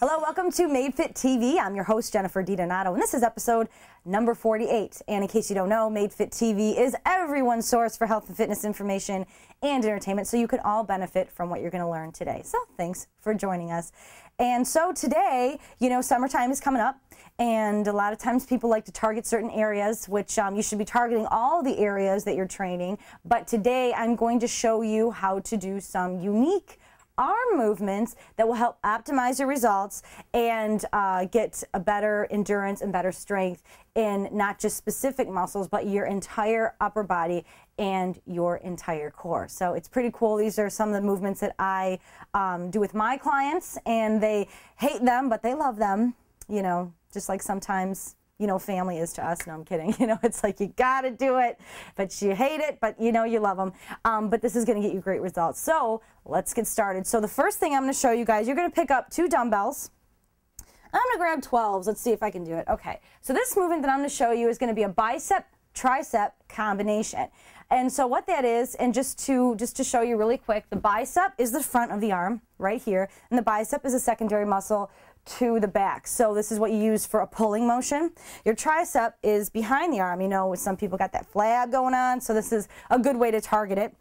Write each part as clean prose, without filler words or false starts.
Hello, welcome to Made Fit TV. I'm your host, Jennifer DiDonato, and this is episode number 48. And in case you don't know, Made Fit TV is everyone's source for health and fitness information and entertainment, so you can all benefit from what you're going to learn today. So thanks for joining us. And so today, you know, summertime is coming up, and a lot of times people like to target certain areas, which you should be targeting all the areas that you're training. But today I'm going to show you how to do some unique arm movements that will help optimize your results and get a better endurance and better strength in not just specific muscles, but your entire upper body and your entire core. So it's pretty cool. These are some of the movements that I do with my clients, and they hate them, but they love them, you know, just like sometimes, you know, family is to us. No, I'm kidding. You know, it's like you got to do it, but you hate it, but you know, you love them. But this is going to get you great results. So let's get started. So the first thing I'm going to show you guys, you're going to pick up 2 dumbbells. I'm going to grab 12s. Let's see if I can do it. Okay. So this movement that I'm going to show you is going to be a bicep tricep combination. And so what that is, and just to show you really quick, the bicep is the front of the arm right here, and the bicep is a secondary muscle to the back. So this is what you use for a pulling motion. Your tricep is behind the arm. You know, some people got that flab going on, so this is a good way to target it.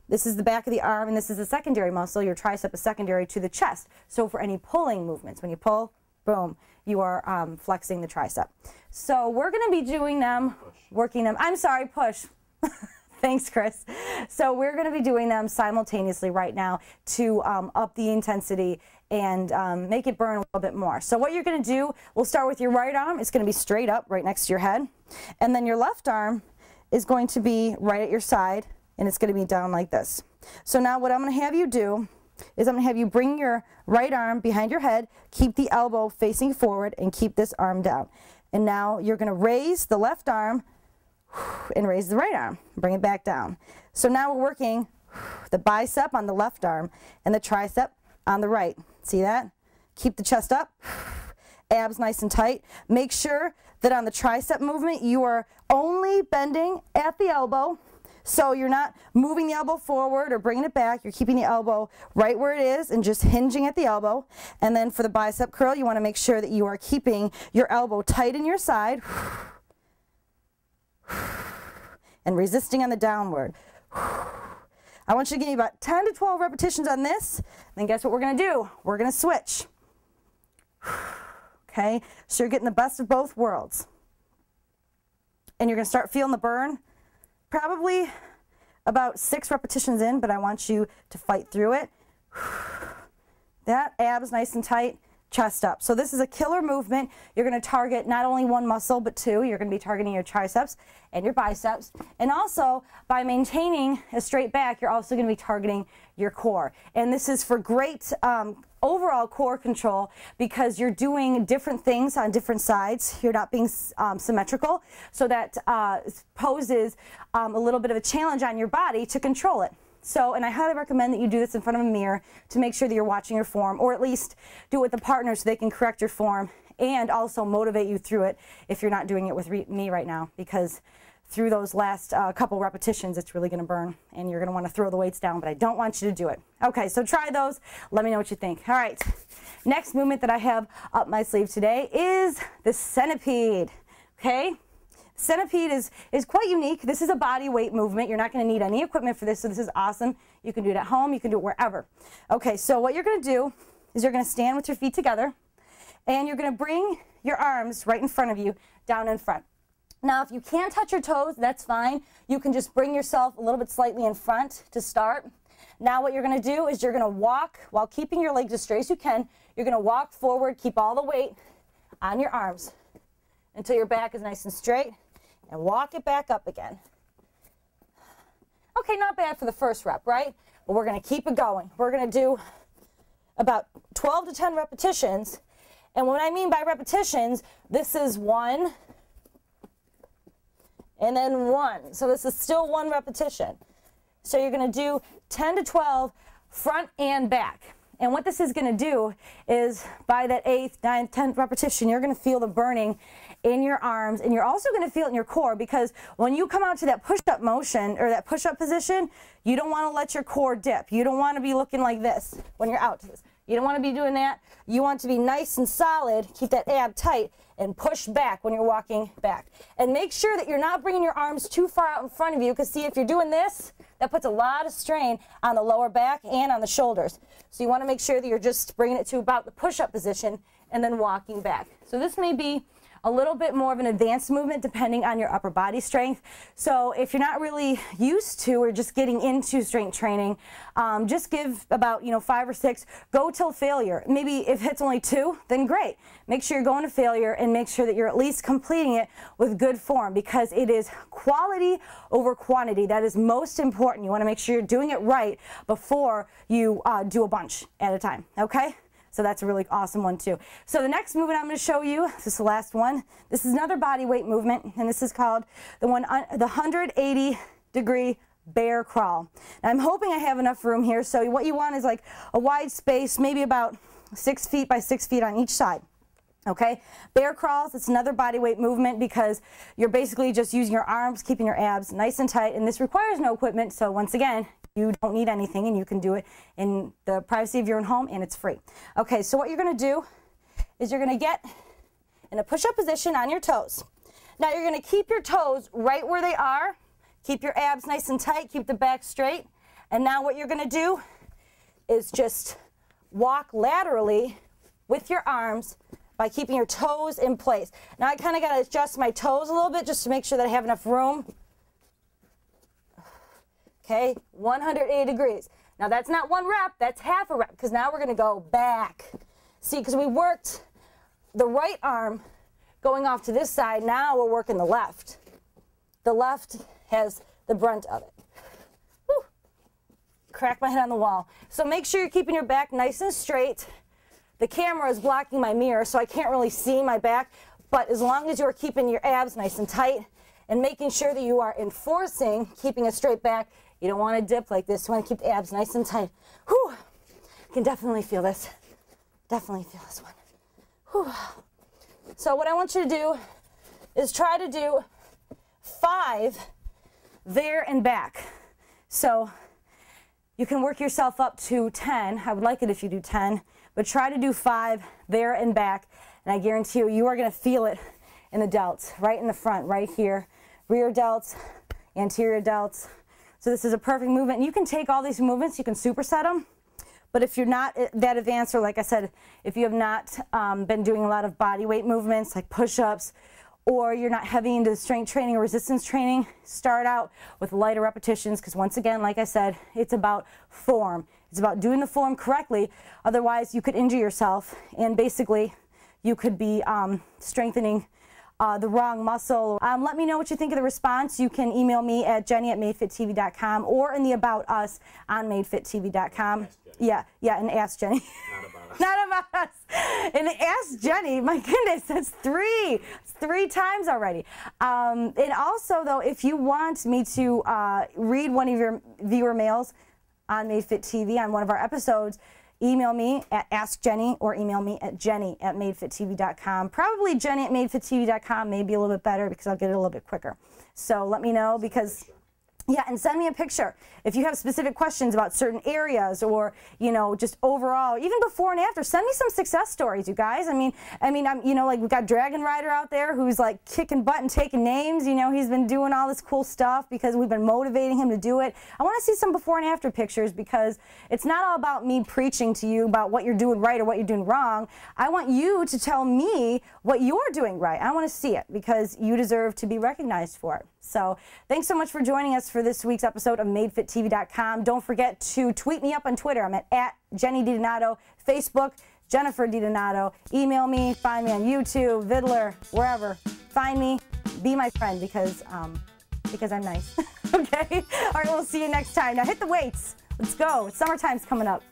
This is the back of the arm, and this is the secondary muscle. Your tricep is secondary to the chest. So for any pulling movements, when you pull, boom, you are flexing the tricep. So we're going to be doing them, working them. I'm sorry, push. Thanks, Chris. So we're going to be doing them simultaneously right now to up the intensity and make it burn a little bit more. So what you're going to do, we'll start with your right arm. It's going to be straight up right next to your head. And then your left arm is going to be right at your side, and it's going to be down like this. So now what I'm going to have you do is I'm going to have you bring your right arm behind your head, keep the elbow facing forward, and keep this arm down. And now you're going to raise the left arm and raise the right arm. Bring it back down. So now we're working the bicep on the left arm and the tricep on the right. See that? Keep the chest up, abs nice and tight. Make sure that on the tricep movement you are only bending at the elbow. So you're not moving the elbow forward or bringing it back. You're keeping the elbow right where it is and just hinging at the elbow. And then for the bicep curl, you want to make sure that you are keeping your elbow tight in your side and resisting on the downward. I want you to give me about 10 to 12 repetitions on this. Then guess what we're going to do? We're going to switch. Okay, so you're getting the best of both worlds. And you're going to start feeling the burn probably about 6 repetitions in, but I want you to fight through it. That abs nice and tight, chest up. So this is a killer movement. You're going to target not only one muscle, but 2. You're going to be targeting your triceps and your biceps. And also, by maintaining a straight back, you're also going to be targeting your core. And this is for great overall core control because you're doing different things on different sides. You're not being symmetrical. So that poses a little bit of a challenge on your body to control it. So, and I highly recommend that you do this in front of a mirror to make sure that you're watching your form, or at least do it with a partner so they can correct your form and also motivate you through it if you're not doing it with me right now, because through those last couple repetitions, it's really going to burn and you're going to want to throw the weights down, but I don't want you to do it. Okay, so try those. Let me know what you think. All right, next movement that I have up my sleeve today is the centipede. Okay. Centipede is quite unique. This is a body weight movement. You're not going to need any equipment for this, so this is awesome. You can do it at home. You can do it wherever. Okay, so what you're going to do is you're going to stand with your feet together, and you're going to bring your arms right in front of you, down in front. Now, if you can't touch your toes, that's fine. You can just bring yourself a little bit slightly in front to start. Now what you're going to do is you're going to walk while keeping your legs as straight as you can. You're going to walk forward, keep all the weight on your arms until your back is nice and straight, and walk it back up again. Okay, not bad for the first rep, right? But we're going to keep it going. We're going to do about 12 to 10 repetitions. And what I mean by repetitions, this is 1 and then 1. So this is still 1 repetition. So you're going to do 10 to 12 front and back. And what this is going to do is by that 8th, 9th, 10th repetition, you're going to feel the burning in your arms, and you're also going to feel it in your core, because when you come out to that push-up motion or that push-up position, you don't want to let your core dip. You don't want to be looking like this when you're out. You don't want to be doing that. You want to be nice and solid, keep that ab tight, and push back when you're walking back. And make sure that you're not bringing your arms too far out in front of you, because see, if you're doing this, that puts a lot of strain on the lower back and on the shoulders. So you want to make sure that you're just bringing it to about the push-up position and then walking back. So this may be a little bit more of an advanced movement depending on your upper body strength. So if you're not really used to or just getting into strength training, just give about 5 or 6, go till failure. Maybe if it's only 2, then great. Make sure you're going to failure and make sure that you're at least completing it with good form, because it is quality over quantity. That is most important. You want to make sure you're doing it right before you do a bunch at a time, okay? So that's a really awesome one too. So the next movement I'm going to show you, this is the last one. This is another body weight movement, and this is called the 180-degree bear crawl. And I'm hoping I have enough room here. So what you want is like a wide space, maybe about 6 feet by 6 feet on each side. Okay, bear crawls, it's another body weight movement because you're basically just using your arms, keeping your abs nice and tight, and this requires no equipment. So once again, you don't need anything, and you can do it in the privacy of your own home, and it's free. Okay, so what you're going to do is you're going to get in a push-up position on your toes. Now you're going to keep your toes right where they are. Keep your abs nice and tight. Keep the back straight. And now what you're going to do is just walk laterally with your arms by keeping your toes in place. Now I kind of got to adjust my toes a little bit just to make sure that I have enough room. Okay, 180 degrees. Now that's not 1 rep, that's half a rep, because now we're going to go back. See, because we worked the right arm going off to this side, now we're working the left. The left has the brunt of it. Whew. Crack my head on the wall. So make sure you're keeping your back nice and straight. The camera is blocking my mirror, so I can't really see my back, but as long as you're keeping your abs nice and tight and making sure that you are enforcing keeping a straight back, you don't want to dip like this. You want to keep the abs nice and tight. Whew. You can definitely feel this. Definitely feel this one. Whew. So what I want you to do is try to do 5 there and back. So you can work yourself up to 10. I would like it if you do 10, but try to do 5 there and back, and I guarantee you, you are going to feel it in the delts, right in the front, right here. Rear delts, anterior delts. So this is a perfect movement. And you can take all these movements, you can superset them, but if you're not that advanced, or like I said, if you have not been doing a lot of body weight movements like push-ups, or you're not heavy into strength training or resistance training, start out with lighter repetitions, because once again, like I said, it's about form. It's about doing the form correctly. Otherwise, you could injure yourself, and basically, you could be strengthening the wrong muscle. Let me know what you think of the response. You can email me at jenny@madefittv.com or in the About Us on madefittv.com. Yeah, and ask Jenny. Not about us. Not about us. And ask Jenny. My goodness, that's 3. It's 3 times already. And also, though, if you want me to read one of your viewer mails on MadeFit TV on one of our episodes, email me at AskJenny or email me at jenny@madefittv.com. Probably jenny@madefittv.com may be a little bit better because I'll get it a little bit quicker. So let me know, because yeah, and send me a picture if you have specific questions about certain areas, or just overall, even before and after. Send me some success stories, you guys. I mean, I'm like, we've got Dragon Rider out there who's like kicking butt and taking names. He's been doing all this cool stuff because we've been motivating him to do it. I want to see some before and after pictures, because it's not all about me preaching to you about what you're doing right or what you're doing wrong. I want you to tell me what you're doing right. I want to see it, because you deserve to be recognized for it. So thanks so much for joining us for this week's episode of MadeFitTV.com. Don't forget to tweet me up on Twitter. I'm at Jenny DiDonato, Facebook, Jennifer DiDonato. Email me, find me on YouTube, Vidler, wherever. Find me, be my friend, because I'm nice. Okay? All right, we'll see you next time. Now hit the weights. Let's go. Summertime's coming up.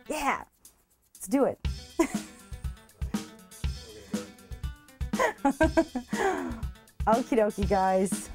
Yeah. Let's do it. Okie dokie, guys.